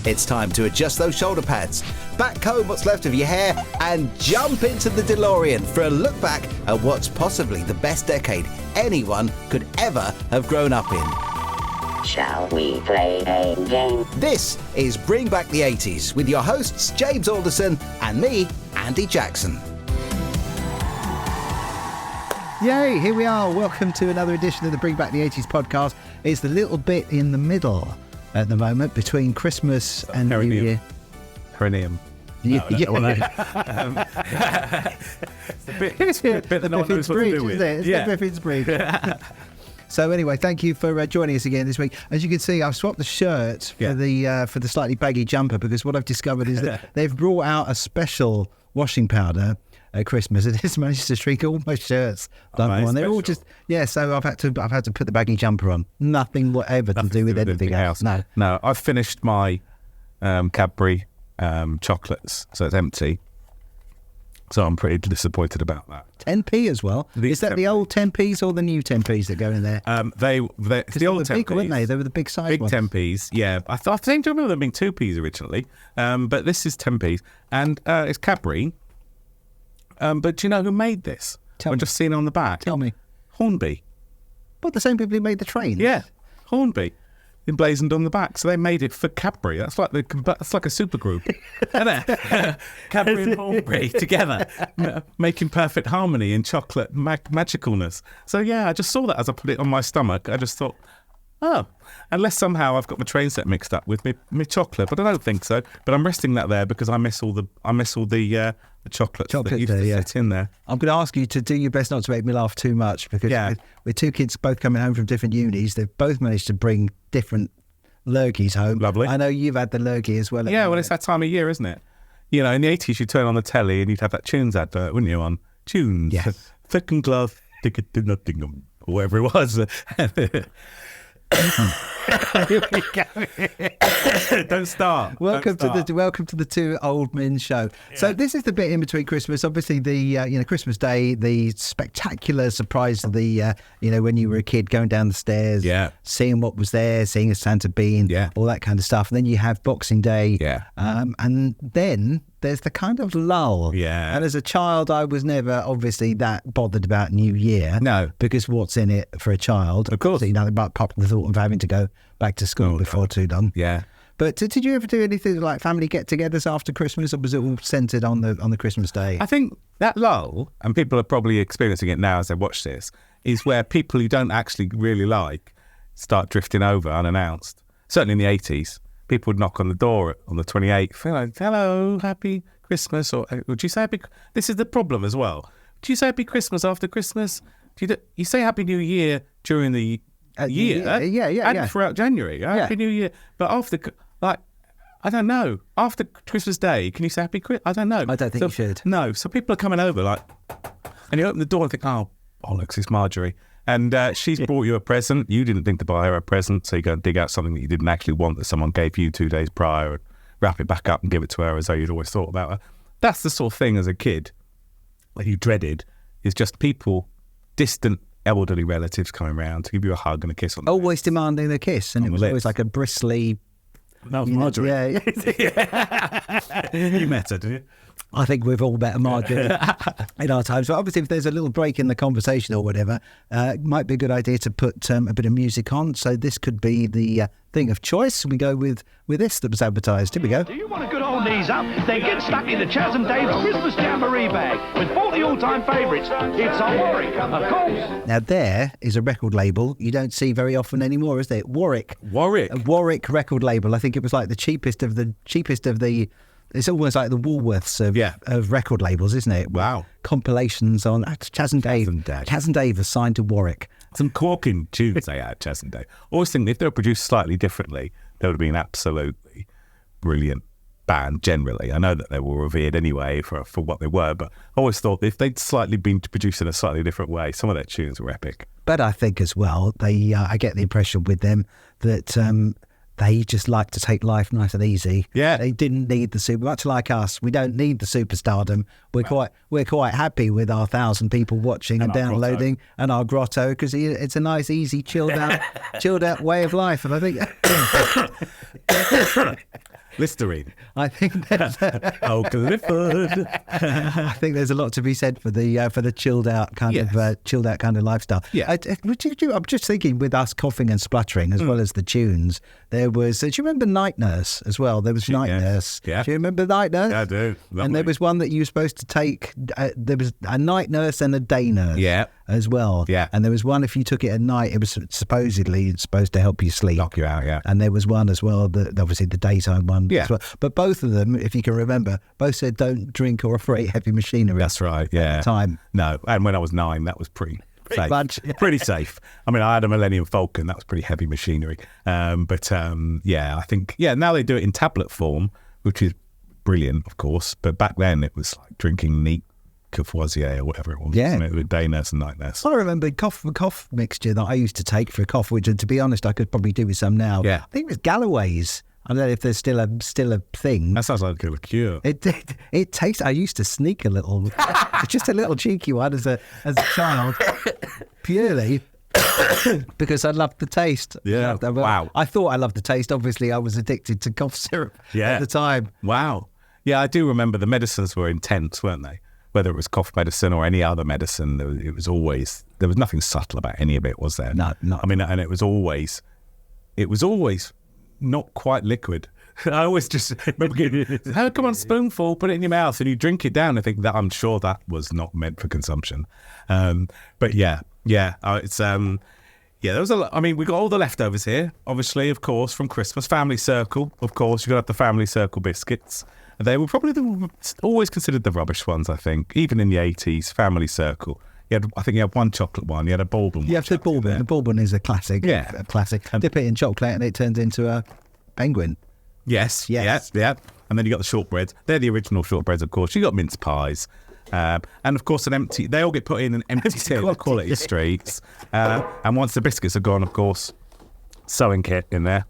It's time to adjust those shoulder pads, backcomb what's left of your hair, and jump into the DeLorean for a look back at what's possibly the best decade anyone could ever have grown up in. Shall we play a game? This is Bring Back the 80s with your hosts James Alderson and me, Andy Jackson. Yay, here we are. Welcome to another edition of the Bring Back the 80s podcast. It's the little bit in the middle at the moment between Christmas and New Year. Perineum. Yeah. It's the bit that no one knows what to do with. It's the Biffins Bridge. So anyway, thank you for joining us again this week. As you can see, I've swapped the shirt for the slightly baggy jumper because what I've discovered is that they've brought out a special washing powder at Christmas. It has managed to shrink all my shirts. They're all just So I've had to put the baggy jumper on. Nothing whatever to do with anything else. No. I've finished my Cadbury chocolates, so it's empty. So I'm pretty disappointed about that. 10p as well. Is that the old 10p's or the new 10p's that go in there? They the old 10p's, big, weren't they? They were the big size big ones. 10p's. Yeah, I seem to remember them being 2p's originally, but this is 10p's, and it's Cadbury. But do you know who made this? I've just seen it on the back. Tell me. Hornby. What, the same people who made the train? Yeah, Hornby. Emblazoned on the back, so they made it for Cadbury. That's like a super group, isn't it? Cadbury and Hornby together, making perfect harmony in chocolate magicalness. So yeah, I just saw that as I put it on my stomach. I just thought, unless somehow I've got my train set mixed up with my chocolate, but I don't think so. But I'm resting that there because I miss all the chocolates that used to sit in there. I'm going to ask you to do your best not to make me laugh too much because with two kids both coming home from different unis, they've both managed to bring different lurgies home. Lovely. I know you've had the lurgy as well. Yeah, well, it's that time of year, isn't it? You know, in the 80s, you'd turn on the telly and you'd have that Tunes advert, wouldn't you, on Tunes? Yes. Thick and glove, or whatever it was. Don't start. Welcome to the Two Old Men show. Yeah. So this is the bit in between Christmas. Obviously, the Christmas Day, the spectacular surprise of the when you were a kid going down the stairs, seeing what was there, seeing a Santa bean, all that kind of stuff. And then you have Boxing Day, and then there's the kind of lull. Yeah. And as a child, I was never obviously that bothered about New Year. No. Because what's in it for a child? Of course. Apart from the thought of having to go back to school before too long. Yeah. But did you ever do anything like family get-togethers after Christmas, or was it all centred on the Christmas Day? I think that lull, and people are probably experiencing it now as they watch this, is where people who don't actually really like start drifting over unannounced. Certainly in the 80s. People would knock on the door on the 28th. Hello, happy Christmas. Or would you say happy? This is the problem as well. Do you say happy Christmas after Christmas? You say happy New Year during the year? Yeah. And throughout January. Happy New Year. But after, I don't know. After Christmas Day, can you say happy Christmas? I don't know. I don't think you should. No. So people are coming over and you open the door and think, oh, bollocks, it's Marjorie. And she's brought you a present. You didn't think to buy her a present, so you go and dig out something that you didn't actually want that someone gave you 2 days prior and wrap it back up and give it to her as though you'd always thought about her. That's the sort of thing as a kid that you dreaded, is just people, distant elderly relatives coming around to give you a hug and a kiss on the always demanding a kiss, and it was always like a bristly... That was Marjorie. Yeah. You met her, did you? I think we've all met a Marjorie in our times. But obviously, if there's a little break in the conversation or whatever, it might be a good idea to put a bit of music on. So this could be the thing of choice. We go with this that was advertised. Here we go. Do you want a good old knees up? Then get stuck in the Chaz and Dave's Christmas Jamboree bag with 40 all-time favourites. It's a Warwick, of course. Now there is a record label you don't see very often anymore, is there? Warwick. A Warwick record label. I think it was like the cheapest of the. It's almost like the Woolworths of record labels, isn't it? Wow. Compilations on Chaz and Dave. Chaz and Dave are signed to Warwick. Some corking tunes they had, Chaz and Dave. Always think if they were produced slightly differently, they would have been absolutely brilliant band generally. I know that they were revered anyway for what they were, but I always thought if they'd slightly been produced in a slightly different way, some of their tunes were epic. But I think as well, I get the impression with them that they just like to take life nice and easy. Yeah. They didn't need the super, much like us. We don't need the superstardom. We're quite happy with our 1,000 people watching and downloading grotto. And our grotto, because it's a nice, easy, chilled out way of life. And I think Listerine. I think there's, Oh, Clifford. I think there's a lot to be said for the chilled out kind of lifestyle. Yeah. I'm just thinking with us coughing and spluttering as well as the tunes. There was. Do you remember Night Nurse as well? There was Night Nurse. Yeah. Do you remember Night Nurse? Yeah, I do. And there was one that you were supposed to take. There was a night nurse and a day nurse. Yeah. As well. Yeah. And there was one, if you took it at night, it was supposedly supposed to help you sleep. Knock you out, yeah. And there was one as well, obviously the daytime one Yeah. as well. But both of them, if you can remember, both said don't drink or operate heavy machinery. That's right, yeah. At the time. No, and when I was 9, that was pretty safe. much, yeah. Pretty safe. I mean, I had a Millennium Falcon. That was pretty heavy machinery. I think, now they do it in tablet form, which is brilliant, of course. But back then, it was like drinking neat Courvoisier or whatever it was. Yeah. Wasn't it? With day nurse and night nurse. I remember cough mixture that I used to take for a cough, which, to be honest, I could probably do with some now. Yeah. I think it was Galloway's. I don't know if there's still a thing. That sounds like a liqueur. It tastes. I used to sneak a little, just a little cheeky one as a child, purely because I loved the taste. Yeah. Wow. I thought I loved the taste. Obviously, I was addicted to cough syrup at the time. Wow. Yeah, I do remember the medicines were intense, weren't they? Whether it was cough medicine or any other medicine, there was nothing subtle about any of it, was there? No. I mean, and it was always not quite liquid. I always just remember getting, come on, spoonful, put it in your mouth, and you drink it down. I think that I'm sure that was not meant for consumption. But there was a lot. I mean, we got all the leftovers here, obviously, of course, from Christmas. Family Circle, of course, you got to have the Family Circle biscuits. They were probably always considered the rubbish ones, I think, even in the 80s. Family Circle. I think you had one chocolate one. You had a bourbon one. You have the bourbon. The bourbon is a classic. Yeah. A classic. Dip it in chocolate and it turns into a penguin. Yes. Yes. Yeah. And then you got the shortbreads. They're the original shortbreads, of course. You got mince pies. And of course, they all get put in an empty tin of quality streets. And once the biscuits are gone, of course, sewing kit in there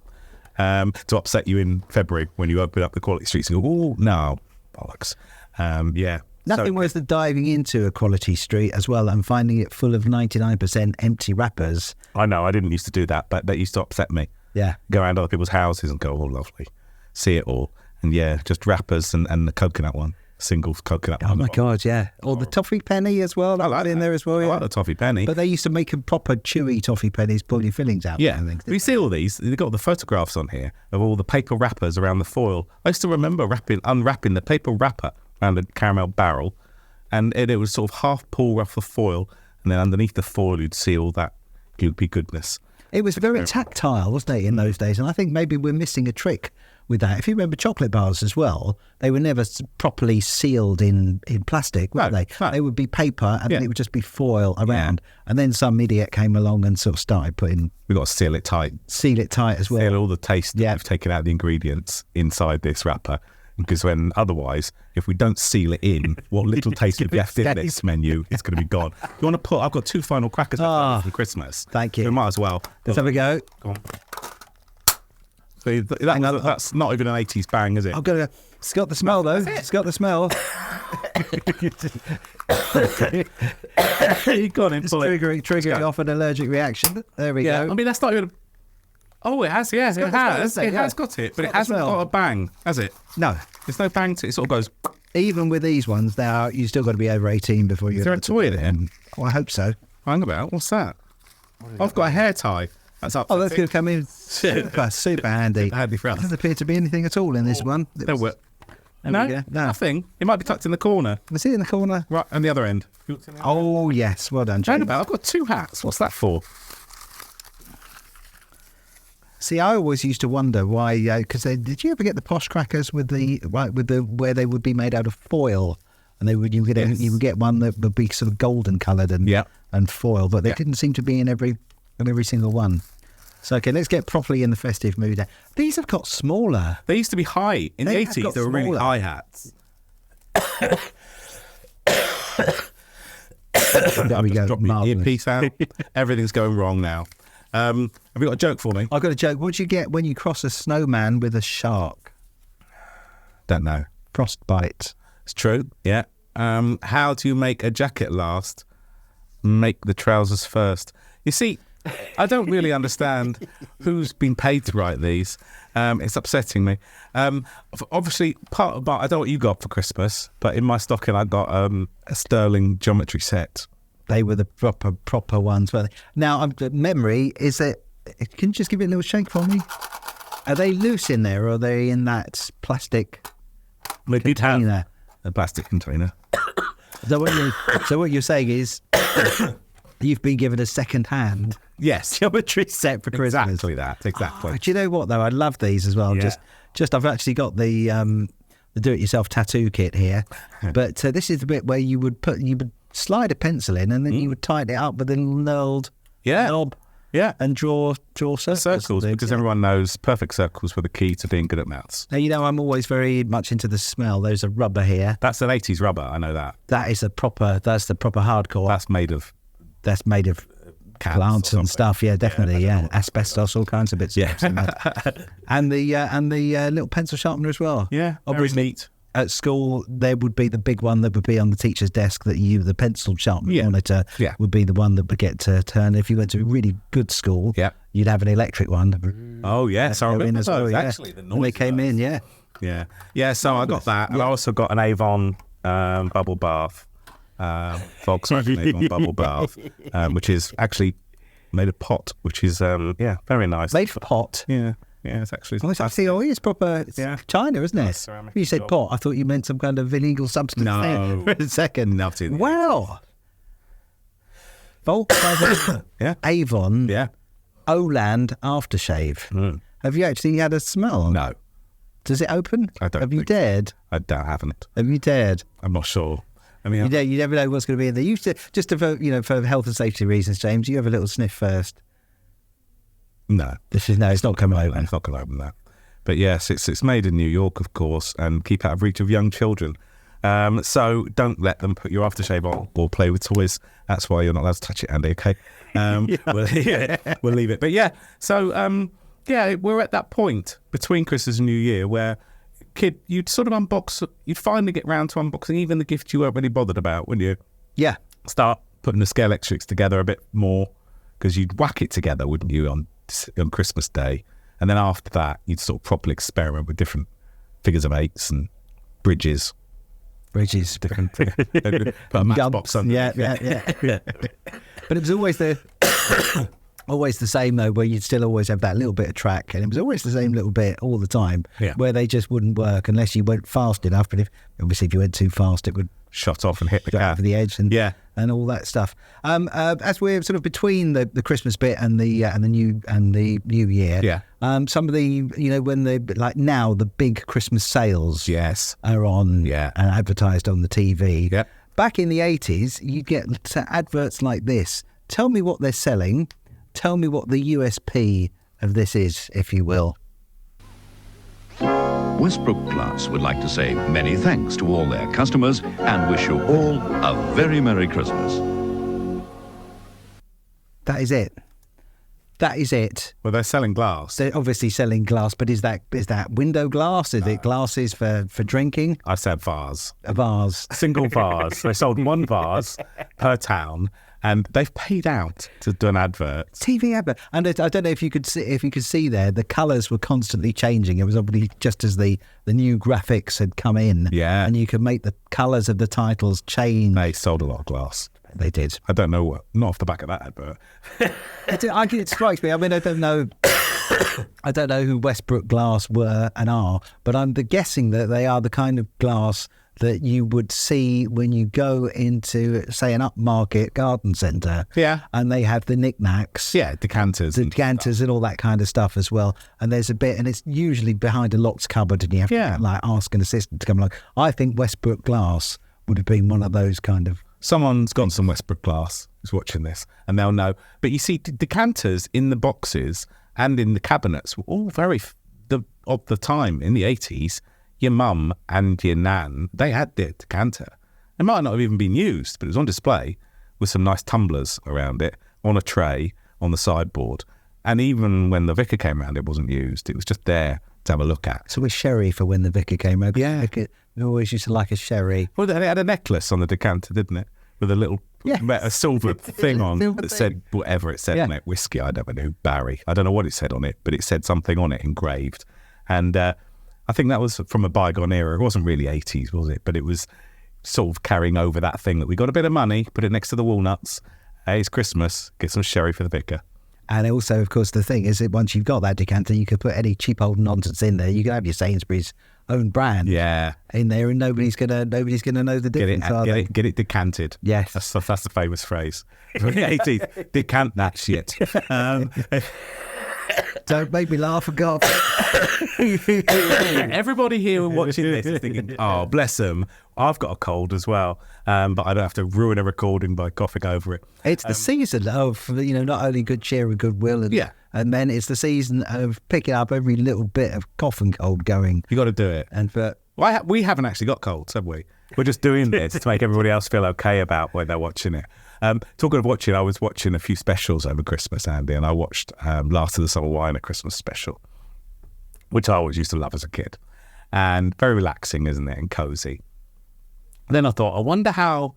to upset you in February when you open up the quality streets and go, oh, no, bollocks. Nothing worse than diving into a quality street as well and finding it full of 99% empty wrappers. I know, I didn't used to do that, but that used to upset me. Yeah. Go around other people's houses and go, oh, lovely. See it all. And just wrappers and the coconut one. Single coconut one. Oh my God, yeah. Or the toffee penny as well. I like in that. there as well. I Yeah. like the toffee penny. But they used to make a proper chewy toffee pennies, pull your fillings out. Yeah, and things. you see all these. They've got the photographs on here of all the paper wrappers around the foil. I used to remember unwrapping the paper wrapper around a caramel barrel, and it would sort of half pull off the foil, and then underneath the foil you'd see all that gloopy goodness. It was very tactile, wasn't it, in those days? And I think maybe we're missing a trick with that. If you remember chocolate bars as well, they were never properly sealed in plastic, were they? No. They would be paper and then it would just be foil around. And then some idiot came along and sort of started putting... We've got to seal it tight. Seal it tight as well. Seal all the taste that we've taken out of the ingredients inside this wrapper. Because otherwise, if we don't seal it in, what little taste we've left in this menu is going to be gone. You want to put... I've got 2 final crackers for Christmas. Thank you. So we might as well. Let's have a go. Go on. So that's not even an 80s bang, is it? I've got to... It's got the smell, though. It's got the smell. You got it. It's triggering off an allergic reaction. There we go. I mean, that's not even... Oh, it has, yes, it has. It has got it, but it hasn't got a bang, has it? No. There's no bang to it. It sort of goes... Even with these ones, now you still got to be over 18 before you... Is there a toy there? Oh, I hope so. Hang about. What's that? I've got a hair tie. That's up. Oh, that's going to come in super handy. Handy for us. Doesn't appear to be anything at all in this one. There we go. No, nothing. It might be tucked in the corner. Was it in the corner? Right, on the other end. Oh, yes. Well done, Hang James. about. I've got 2 hats. What's that for? See, I always used to wonder why, because did you ever get the posh crackers with the where they would be made out of foil, and you would get one that would be sort of golden coloured and foil, but they didn't seem to be in every single one. So okay, let's get properly in the festive mood. These have got smaller. They used to be high in the 80s. They were really smaller. high hats. There we go. Drop me Marvellous. earpiece out. Everything's going wrong now. Have you got a joke for me? I've got a joke. What do you get when you cross a snowman with a shark? Don't know. Frostbite. It's true. Yeah. How do you make a jacket last? Make the trousers first. You see, I don't really understand who's been paid to write these. It's upsetting me. Obviously, part of I don't know what you got for Christmas, but in my stocking I got a sterling geometry set. They were the proper ones, weren't they? Now, memory is that. Can you just give it a little shake for me? Are they loose in there, or are they in that plastic They did have container? a plastic container. So what you're saying is you've been given a second-hand Yes, geometry set for Christmas. exactly that. Exactly. Oh, do you know what though? I love these as well. Yeah. Just I've actually got the do-it-yourself tattoo kit here, but this is the bit where you would slide a pencil in, and then you would tighten it up with a little knurled knob. Yeah. And draw circles. Circles, because everyone knows perfect circles were the key to being good at maths. Now, I'm always very much into the smell. There's a rubber here. That's an 80s rubber, I know that. That's the proper hardcore. That's made of cans plants or and something. stuff. Yeah, definitely. Yeah, Yeah, asbestos, all kinds of bits. Yeah. and the little pencil sharpener as well. Yeah, very obviously. neat. At school, there would be the big one that would be on the teacher's desk that the pencil sharpener monitor would be the one that would get to turn. If you went to a really good school, you'd have an electric one. Oh, yes, I remember as well, those, yeah. actually. The When they came in, Yeah, so I got that. And I also got an Avon bubble bath, Volkswagen Avon bubble bath, which is actually made of pot, which is, very nice. Made for pot. Yeah, it's actually... It's proper China, isn't it? ceramic You said job. pot. I thought you meant some kind of illegal substance No. there for a second. Nothing. Wow. Volkswagen Yeah. Avon Yeah. Oland aftershave. Have you actually had a smell? No, Does it open? I don't Have you think dared? I haven't. Have you dared? I'm not sure. I mean, You never know what's going to be in there. You should, for health and safety reasons, James, you have a little sniff first. no. It's not coming over. It's not going to open that. But yes, it's made in New York, of course, and keep out of reach of young children. So don't let them put your aftershave on or play with toys. That's why you're not allowed to touch it, Andy, okay? We'll leave it. But yeah, so we're at that point between Christmas and New Year where, kid, you'd sort of you'd finally get round to unboxing even the gift you weren't really bothered about, wouldn't you? Yeah. Start putting the scale electrics together a bit more, because you'd whack it together, wouldn't you, on Christmas Day? And then after that, you'd sort of properly experiment with different figures of eights and bridges. Different. Put a matchbox under. Yeah. But it was always always the same though, where you'd still always have that little bit of track, and it was always the same little bit all the time, where they just wouldn't work unless you went fast enough. But if you went too fast, it would Shot off and hit the go cat. over the edge and all that stuff. As we're sort of between the Christmas bit and the New Year, some of the when the big Christmas sales are on and advertised on the TV. Yeah. Back in the 80s, you'd get adverts like this. Tell me what they're selling. Tell me what the USP of this is, if you will. Westbrook Glass would like to say many thanks to all their customers and wish you all a very Merry Christmas. That is it. That is it. Well, they're selling glass. They're obviously selling glass, but is that window glass? Is it glasses for drinking? I said vase. A vase. Single vase. They sold one vase per town, and they've paid out to do an advert. TV advert. And I don't know if you could see there, the colours were constantly changing. It was obviously just as the new graphics had come in. Yeah. And you could make the colours of the titles change. They sold a lot of glass. They did. I don't know what, not off the back of that advert. It strikes me. I mean, I don't know. I don't know who Westbrook Glass were and are, but I'm guessing that they are the kind of glass that you would see when you go into, say, an upmarket garden centre. Yeah. And they have the knickknacks. Yeah, decanters. And all that kind of stuff as well. And there's a bit, and it's usually behind a locked cupboard, and you have to ask an assistant to come along. I think Westbrook Glass would have been one of those kind of. Someone's got some Westbrook Glass who's watching this, and they'll know. But you see, decanters in the boxes and in the cabinets were all very of the time in the 80s. Your mum and your nan, they had their decanter. It might not have even been used, but it was on display with some nice tumblers around it, on a tray, on the sideboard. And even when the vicar came around, it wasn't used. It was just there to have a look at. So it was sherry for when the vicar came over. Yeah. We always used to like a sherry. Well, they had a necklace on the decanter, didn't it? With a little a silver thing on that said whatever it said on it. Whiskey, I never knew. Barry. I don't know what it said on it, but it said something on it engraved. And I think that was from a bygone era. It wasn't really 80s, was it? But it was sort of carrying over that thing that we got a bit of money, put it next to the walnuts. Hey, it's Christmas, get some sherry for the vicar. And also, of course, the thing is that once you've got that decanter, you could put any cheap old nonsense in there. You can have your Sainsbury's own brand in there, and nobody's gonna know the difference. Get it decanted. Yes, that's the famous phrase from the 80s. Decant that shit. Don't make me laugh, for God. Everybody here watching this is thinking, oh, bless them, I've got a cold as well, but I don't have to ruin a recording by coughing over it. It's the season of, not only good cheer and goodwill, and then it's the season of picking up every little bit of cough and cold going. You got to do it. And we haven't actually got colds, have we? We're just doing this to make everybody else feel okay about when they're watching it. Talking of watching, I was watching a few specials over Christmas, Andy, and I watched Last of the Summer Wine, a Christmas special, which I always used to love as a kid. And very relaxing, isn't it? And cosy. Then I thought, I wonder how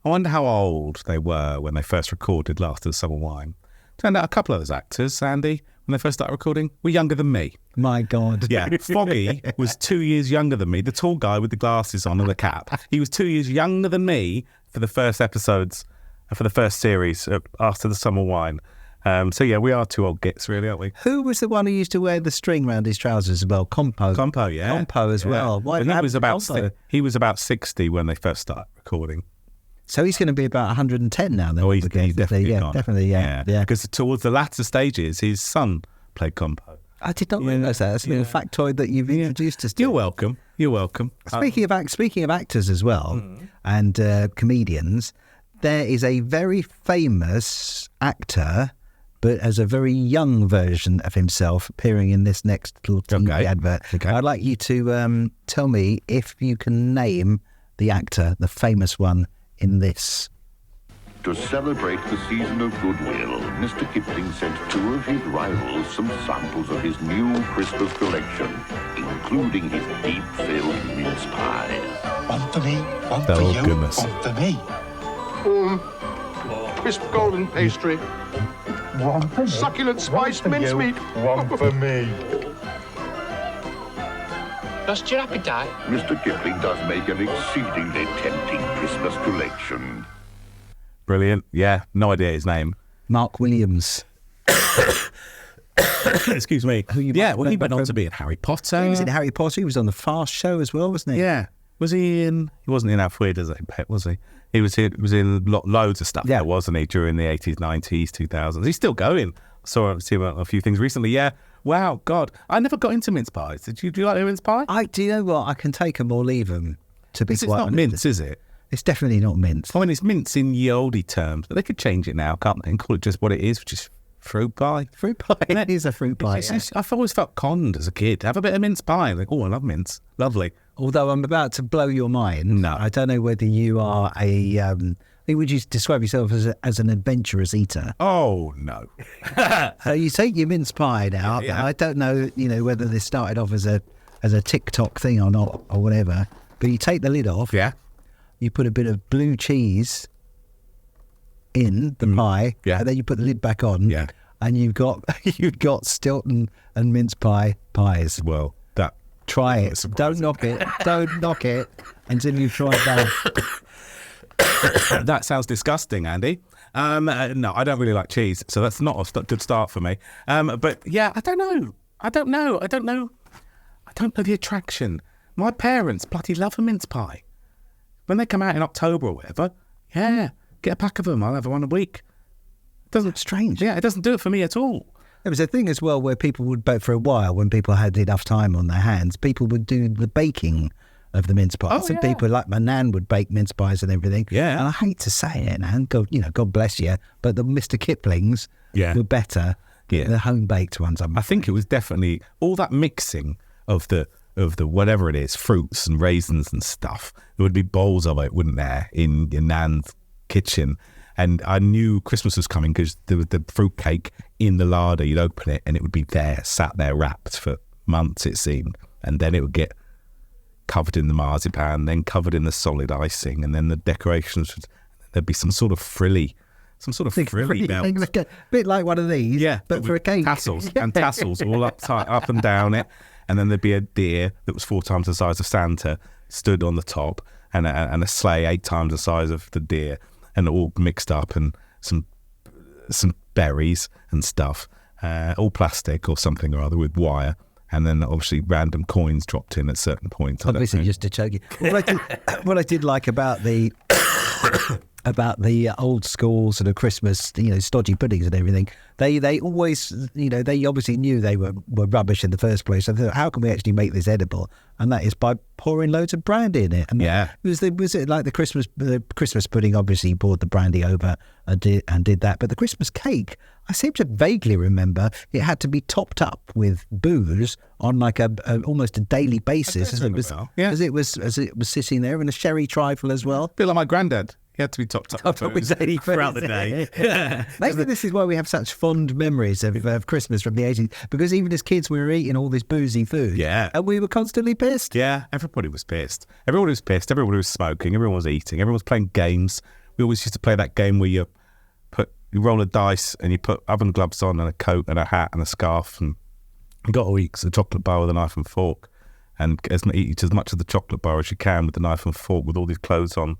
old they were when they first recorded Last of the Summer Wine. Turned out a couple of those actors, Andy, when they first started recording, were younger than me. My God. Yeah, Foggy was 2 years younger than me. The tall guy with the glasses on and the cap. He was 2 years younger than me for the first episodes, for the first series after the Summer Wine. So yeah, we are two old gits, really, aren't we? Who was the one who used to wear the string around his trousers as well? Compo, yeah. Compo as well. Why he was about 60 when they first started recording. So he's going to be about 110 now. Then, he's definitely gone. Definitely, yeah. Because towards the latter stages, his son played Compo. I did not realise that. That's been a factoid that you've introduced us to. You're welcome. Speaking of actors as well, and comedians, there is a very famous actor, but as a very young version of himself, appearing in this next little TV advert. Okay. I'd like you to tell me if you can name the actor, the famous one, in this. To celebrate the season of goodwill, Mr. Kipling sent two of his rivals some samples of his new Christmas collection, including his deep-filled mince pies. One for me, one for you, goodness. One for me. Crisp golden pastry. One for me. Succulent spiced mincemeat. One for me. Lost your appetite? Mr. Kipling does make an exceedingly tempting Christmas collection. Brilliant. Yeah, no idea his name. Mark Williams. Excuse me. He went on to be in Harry Potter. He was in Harry Potter. He was on the Fast Show as well, wasn't he? Yeah. Was he in? He wasn't in Alf Weird as a pet, was he? He was in loads of stuff, wasn't he, during the 80s, 90s, 2000s. He's still going. Saw him a few things recently, yeah. Wow, God. I never got into mince pies. Do you like mince pie? Do you know what? I can take them or leave them, to be quite honest. It's not mince, is it? It's definitely not mince. I mean, it's mince in ye olde terms, but they could change it now, can't they, and call it just what it is, which is fruit pie. Fruit pie. It is a fruit pie. I've always felt conned as a kid. Have a bit of mince pie. Like, oh, I love mince. Lovely. Although I'm about to blow your mind. No. I don't know whether you are would you describe yourself as an adventurous eater? Oh, no. So you take your mince pie now. Yeah. I don't know, whether this started off as a TikTok thing or not, or whatever. But you take the lid off. Yeah. You put a bit of blue cheese in the pie. Yeah. And then you put the lid back on. Yeah. And you've got Stilton and mince pie pies. Well, try it. Don't knock it. Don't knock it until you've tried that. That sounds disgusting, Andy. No, I don't really like cheese, so that's not a good start for me. But yeah, I don't know the attraction. My parents bloody love a mince pie. When they come out in October or whatever, get a pack of them. I'll have one a week. Doesn't strange. Yeah, it doesn't do it for me at all. There was a thing as well where people would, for a while, when people had enough time on their hands, people would do the baking of the mince pies. And people like my nan would bake mince pies and everything. Yeah. And I hate to say it, Nan, God bless you, but the Mr. Kiplings were better than the home-baked ones. I think it was definitely all that mixing of the whatever it is, fruits and raisins and stuff. There would be bowls of it, wouldn't there, in your nan's kitchen. And I knew Christmas was coming because there was the fruit cake in the larder. You'd open it and it would be there, sat there wrapped for months, it seemed. And then it would get covered in the marzipan, then covered in the solid icing, and then the decorations, there'd be some sort of frilly belt. Like a bit like one of these, but for a cake. Tassels all up and down it. and then there'd be a deer that was 4 times the size of Santa stood on the top, and a sleigh 8 times the size of the deer, and all mixed up, and some berries and stuff, all plastic or something or other with wire. And then obviously random coins dropped in at certain points. Obviously, just to choke you. What I did like about the old school sort of Christmas, stodgy puddings and everything, they always, they obviously knew they were rubbish in the first place. So they thought, how can we actually make this edible? And that is by pouring loads of brandy in it. And was it like the Christmas pudding? Obviously, you poured the brandy over and did that. But the Christmas cake, I seem to vaguely remember it had to be topped up with booze on like almost a daily basis, as it was sitting there, and a sherry trifle as well. A bit like my granddad. He had to be topped up throughout the day. Maybe this is why we have such fond memories of Christmas from the 80s, because even as kids we were eating all this boozy food. Yeah. And we were constantly pissed. Yeah, everybody was pissed. Everybody was smoking, everyone was eating, everyone was playing games. We always used to play that game where you roll a dice and you put oven gloves on and a coat and a hat and a scarf, and you got to eat a chocolate bar with a knife and fork, and eat as much of the chocolate bar as you can with the knife and fork with all these clothes on,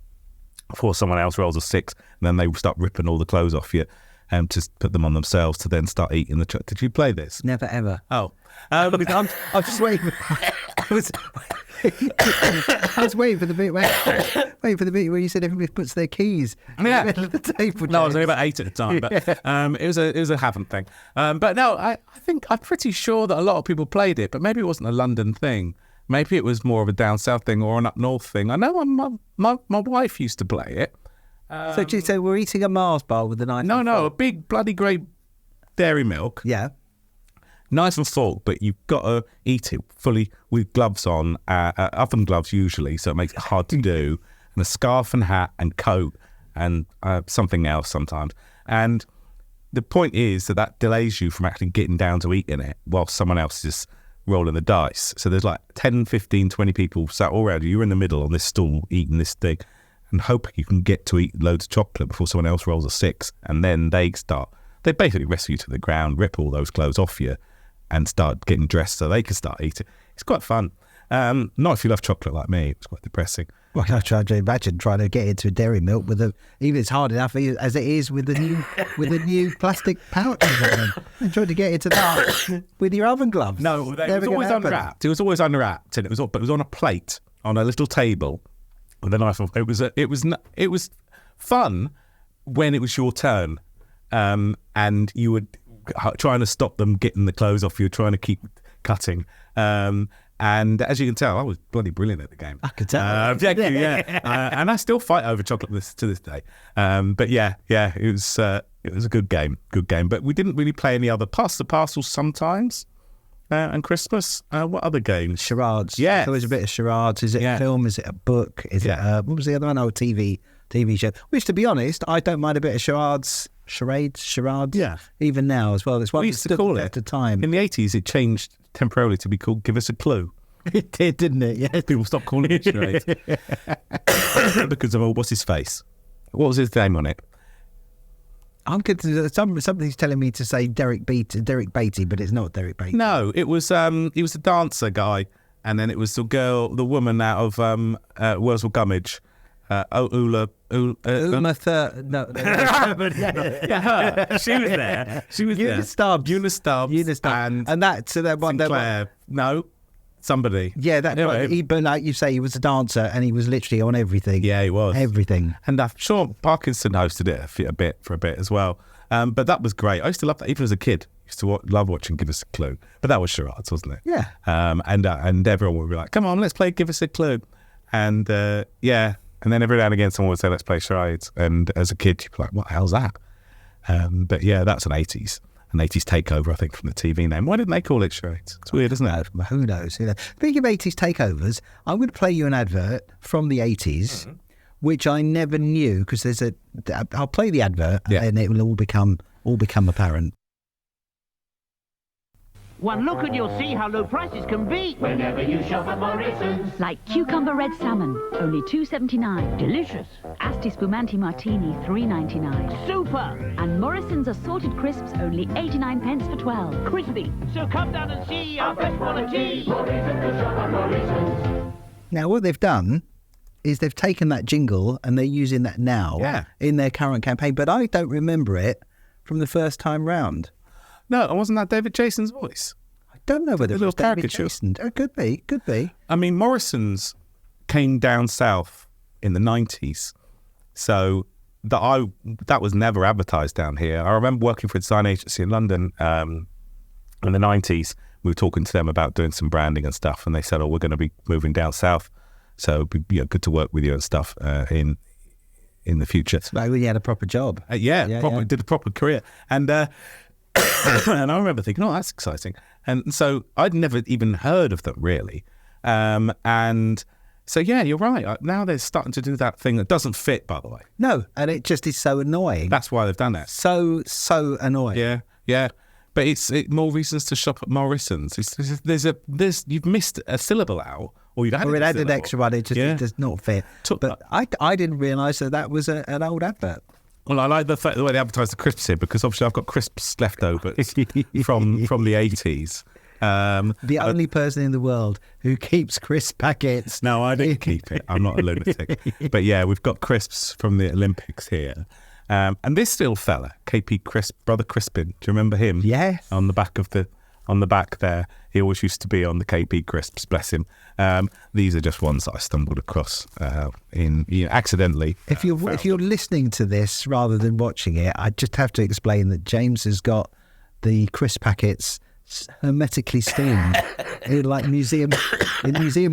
before someone else rolls a 6, and then they start ripping all the clothes off you and to put them on themselves to then start eating the chocolate. Did you play this? Never ever. Oh. I was just waiting. I was waiting for the bit where you said everybody puts their keys in the middle of the table. No, I was only about 8 at the time, but it was a haven't thing. But no, I'm pretty sure that a lot of people played it, but maybe it wasn't a London thing. Maybe it was more of a down south thing or an up north thing. I know my wife used to play it. So we're eating a Mars bar with a knife. No, a big bloody grey dairy milk. Yeah. Knife and fork, but you've got to eat it fully with gloves on, oven gloves usually, so it makes it hard to do, and a scarf and hat and coat and something else sometimes. And the point is that delays you from actually getting down to eating it while someone else is rolling the dice. So there's like 10, 15, 20 people sat all around you. You're in the middle on this stool eating this thing and hoping you can get to eat loads of chocolate before someone else rolls a 6. And then they basically wrestle you to the ground, rip all those clothes off you, and start getting dressed so they can start eating. It's quite fun. Not if you love chocolate like me. It's quite depressing. Well, I try to imagine trying to get into a dairy milk even it's hard enough as it is with the new plastic pouch. I'm trying to get into that with your oven gloves. No, it was always unwrapped. It was always unwrapped, and but it was on a plate on a little table with a knife. It was fun when it was your turn, and you would trying to stop them getting the clothes off you, trying to keep cutting. And as you can tell, I was bloody brilliant at the game. I could tell. Thank you, yeah. And I still fight over chocolate to this day. But yeah, it was a good game. But we didn't really play any other Pass the Parcels sometimes. And Christmas. What other games? Charades. Yeah, there was a bit of charades. Is it a film? Is it a book? Is it what was the other one? Oh, TV show. Which, to be honest, I don't mind a bit of charades. Charades. Yeah. Even now as well. It's what we used to call it at the time. In the 80s, it changed temporarily to be called Give Us a Clue. It did, didn't it? Yes. People stopped calling it charades because of what's his face. What was his name on it? Somebody's telling me to say Derek Beatty, but it's not Derek Beatty. No, it was he was a dancer guy, and then it was the woman out of Wurzel Gummidge. Uma Thurman. No. Yeah, her. She was there. Eunice Stubbs. And that one. Sinclair. No. Somebody. Yeah, but like you say, he was a dancer and he was literally on everything. Yeah, he was. Everything. And I'm sure Parkinson hosted it for a bit as well. But that was great. I used to love that. Even as a kid, I used to love watching Give Us a Clue. But that was charades, wasn't it? Yeah. And everyone would be like, come on, let's play Give Us a Clue. And and then every now and again someone would say, let's play charades. And as a kid, you'd be like, what the hell's that? But yeah, that's an 80s takeover, I think, from the TV name. Why didn't they call it charades? It's weird, isn't it? Who knows? Speaking of 80s takeovers, I'm going to play you an advert from the 80s, which I never knew, because I'll play the advert and it will all become apparent. One look and you'll see how low prices can be. Whenever you shop at Morrison's. Like cucumber red salmon, only $2.79. Delicious. Asti Spumante Martini, $3.99. Super. And Morrison's assorted crisps, only 89 pence for 12. Crispy. So come down and see our best quality. Morrison's, shop at Morrison's. Now, what they've done is they've taken that jingle and they're using that now in their current campaign, but I don't remember it from the first time round. No, and wasn't that David Jason's voice? I don't know whether it was David caricature. Jason. It could be. I mean, Morrison's came down south in the 90s, so that was never advertised down here. I remember working for a design agency in London in the 90s. We were talking to them about doing some branding and stuff, and they said, we're going to be moving down south, so it'd be good to work with you and stuff in the future. So when you had a proper job. Did a proper career. And and I remember thinking, that's exciting. And so I'd never even heard of them, really. And so, you're right. Now they're starting to do that thing that doesn't fit, by the way. No, and it just is so annoying. That's why they've done that. So annoying. Yeah. But it's more reasons to shop at Morrison's. You've missed a syllable out, or you've added an extra one. It just it does not fit. But I didn't realise that was an old advert. Well, I like the way they advertise the crisps here, because obviously I've got crisps leftovers from the 80s. The only person in the world who keeps crisp packets. No, I didn't keep it. I'm not a lunatic. But we've got crisps from the Olympics here. And this little fella, KP Crisp, Brother Crispin, do you remember him? Yes. On the back there, he always used to be on the KP Crisps, bless him. These are just ones that I stumbled across accidentally. If you're listening to this rather than watching it, I just have to explain that James has got the crisp packets hermetically steamed in like museum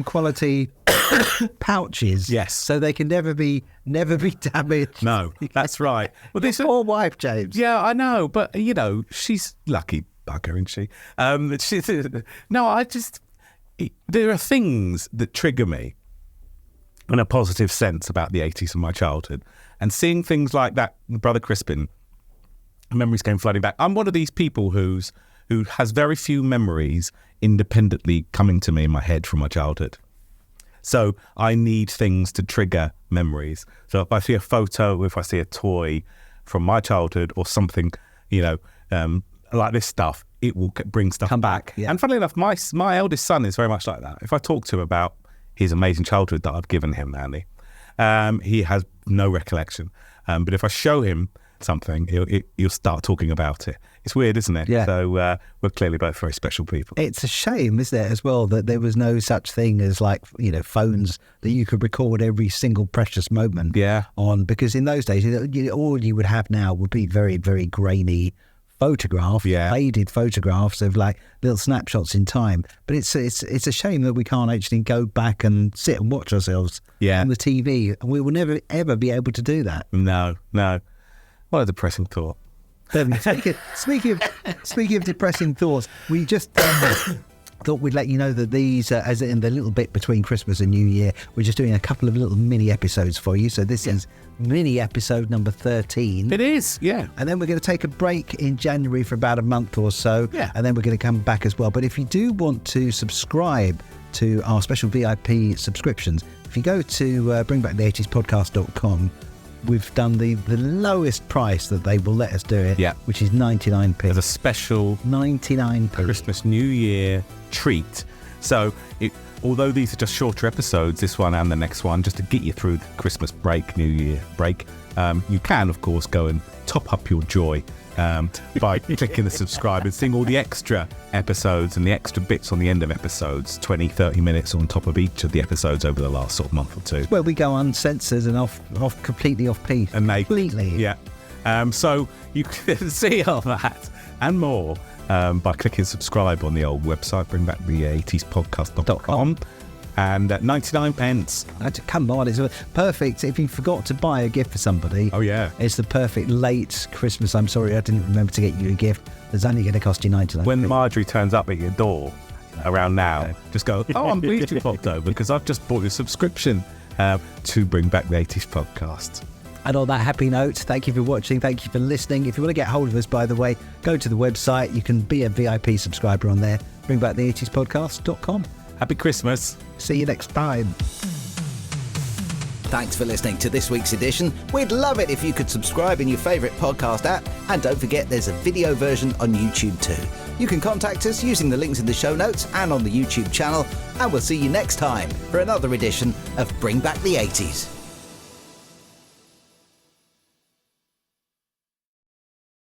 quality pouches. Yes, so they can never be damaged. No, that's right. Well, this poor wife, James. Yeah, I know, but she's lucky bugger, isn't she? There are things that trigger me in a positive sense about the 80s and my childhood, and seeing things like that, Brother Crispin, memories came flooding back. I'm one of these people who has very few memories independently coming to me in my head from my childhood. So I need things to trigger memories. So if I see a photo, if I see a toy from my childhood or something, like this stuff, it will bring stuff back. Yeah. And funnily enough, my eldest son is very much like that. If I talk to him about his amazing childhood that I've given him, Andy, he has no recollection. But if I show him something, he'll start talking about it. It's weird, isn't it? Yeah. So we're clearly both very special people. It's a shame, isn't it, as well, that there was no such thing as phones that you could record every single precious moment on, because in those days, all you would have now would be very, very grainy photograph, faded photographs of like little snapshots in time. But it's a shame that we can't actually go back and sit and watch ourselves on the TV, and we will never ever be able to do that. No. What a depressing thought. Speaking of depressing thoughts, we just thought we'd let you know that these, as in the little bit between Christmas and New Year, we're just doing a couple of little mini episodes for you. So this is mini episode number 13. It is, yeah. And then we're going to take a break in January for about a month or so. Yeah. And then we're going to come back as well. But if you do want to subscribe to our special VIP subscriptions, if you go to bringbacktheeighties.podcast.com, we've done the lowest price that they will let us do it, which is 99p. As a special 99p Christmas New Year treat. So although these are just shorter episodes, this one and the next one, just to get you through the Christmas break, New Year break, you can of course go and top up your joy by clicking the subscribe and seeing all the extra episodes and the extra bits on the end of episodes, 20-30 minutes on top of each of the episodes over the last sort of month or two. Well, we go uncensored and completely off piece. And completely. Yeah. So you can see all that and more by clicking subscribe on the old website, bringbacktheeighties.podcast.com. And at 99 pence. Come on, it's perfect. If you forgot to buy a gift for somebody, it's the perfect late Christmas. I'm sorry, I didn't remember to get you a gift. It's only going to cost you 99. When Marjorie turns up at your door around now, just go, I'm pleased you popped over because I've just bought a subscription to Bring Back the 80s podcast. And on that happy note, thank you for watching. Thank you for listening. If you want to get hold of us, by the way, go to the website. You can be a VIP subscriber on there. BringBackThe80spodcast.com. Happy Christmas. See you next time. Thanks for listening to this week's edition. We'd love it if you could subscribe in your favourite podcast app. And don't forget there's a video version on YouTube too. You can contact us using the links in the show notes and on the YouTube channel. And we'll see you next time for another edition of Bring Back the 80s.